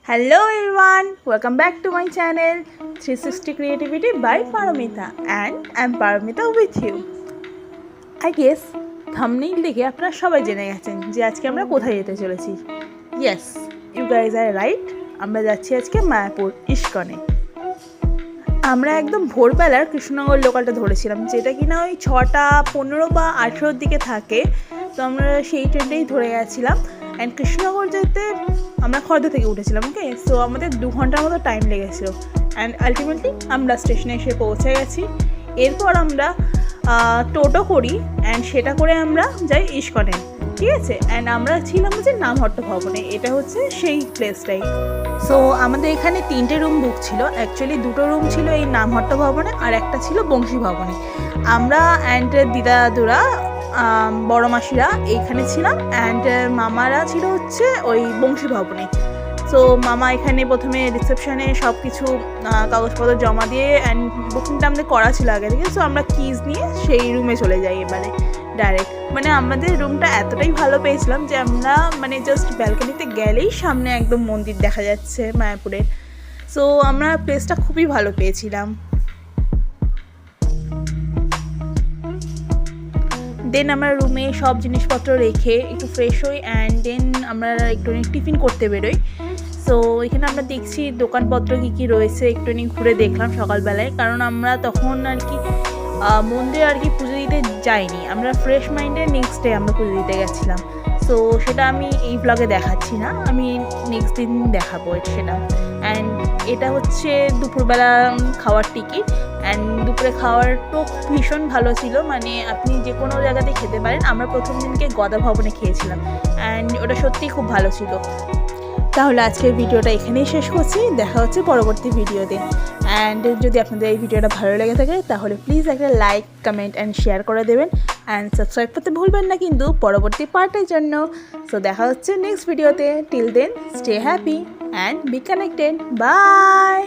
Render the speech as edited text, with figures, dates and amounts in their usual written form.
Hello everyone, welcome back to my channel 360 Creativity by Paramita, and I'm Paramita with you. I guess thumbnail দেখে আপনারা সবাই জেনে গেছেন যে আজকে আমরা কোথায় যেতে চলেছি। Yes, you guys are right. আমরা যাচ্ছি আজকে মায়াপুর ইস্কনে। আমরা একদম ভোরবেলার কৃষ্ণনগর লোকালটা ধরেছিলাম, যেটা কিনা ওই 6টা 15 বা 18 দিকে থাকে। তো আমরা সেই ট্রেনটাই ধরে গেছিলাম। অ্যান্ড কৃষ্ণনগর যেতে আমরা খড়দা থেকে উঠেছিলাম। ওকে, সো আমাদের 2 ঘন্টার মতো টাইম লেগেছিলো। অ্যান্ড আলটিমেটলি আমরা স্টেশনে এসে পৌঁছে গেছি। এরপর আমরা টোটো করি, অ্যান্ড সেটা করে আমরা যাই ইস্কনে। ঠিক আছে, অ্যান্ড আমরা ছিলাম হচ্ছে নামহট্ট ভবনে। এটা হচ্ছে সেই প্লেসটাই। সো আমাদের এখানে 3টে রুম বুক ছিল। অ্যাকচুয়ালি 2টো রুম ছিল এই নামহট্ট ভবনে, আর একটা ছিল বংশী ভবনে। আমরা অ্যান্ড দিদা দাদুরা, বড় মাসিরা এইখানে ছিলাম, অ্যান্ড মামারা ছিল হচ্ছে ওই বংশী ভবনে। সো মামা এখানে প্রথমে রিসেপশানে সব কিছু কাগজপত্র জমা দিয়ে, অ্যান্ড বুকিংটা আমাদের করা ছিল আগে থেকে। সো আমরা কিজ নিয়ে সেই রুমে চলে যাই এবারে ডাইরেক্ট। মানে আমাদের রুমটা এতটাই ভালো পেয়েছিলাম যে আমরা জাস্ট ব্যালকনিতে গেলেই সামনে একদম মন্দির দেখা যাচ্ছে মায়াপুরের। সো আমরা প্লেসটা খুবই ভালো পেয়েছিলাম। দেন আমরা রুমে সব জিনিসপত্র রেখে একটু ফ্রেশ হই, অ্যান্ড দেন আমরা একটুখানি টিফিন করতে বেরোই। সো এখানে আমরা দেখছি দোকানপত্র কী রয়েছে, একটুখানি ঘুরে দেখলাম সকালবেলায়, কারণ আমরা তখন মন্দিরে পুজো দিতে যাইনি। আমরা ফ্রেশ মাইন্ডে নেক্সট ডে আমরা পুজো দিতে গেছিলাম। সো সেটা আমি এই ব্লগে দেখাচ্ছি না, আমি নেক্সট দিন দেখাবো সেটা। অ্যান্ড এটা হচ্ছে দুপুরবেলা খাওয়ার টিকিট। অ্যান্ড দুপুরে খাওয়ার তো ভীষণ ভালো ছিল, আপনি যে কোনো জায়গাতে খেতে পারেন। আমরা প্রথম দিনকে গদা ভবনে খেয়েছিলাম, অ্যান্ড ওটা সত্যিই খুব ভালো ছিল। তাহলে আজকের ভিডিওটা এখানেই শেষ করছি। দেখা হচ্ছে পরবর্তী ভিডিওতে। অ্যান্ড যদি আপনাদের এই ভিডিওটা ভালো লেগে থাকে তাহলে প্লিজ একটা লাইক, কমেন্ট অ্যান্ড শেয়ার করে দেবেন, অ্যান্ড সাবস্ক্রাইব করতে ভুলবেন না কিন্তু পরবর্তী পার্টের জন্য। সো দেখা হচ্ছে নেক্সট ভিডিওতে। Till then stay happy and be connected. By.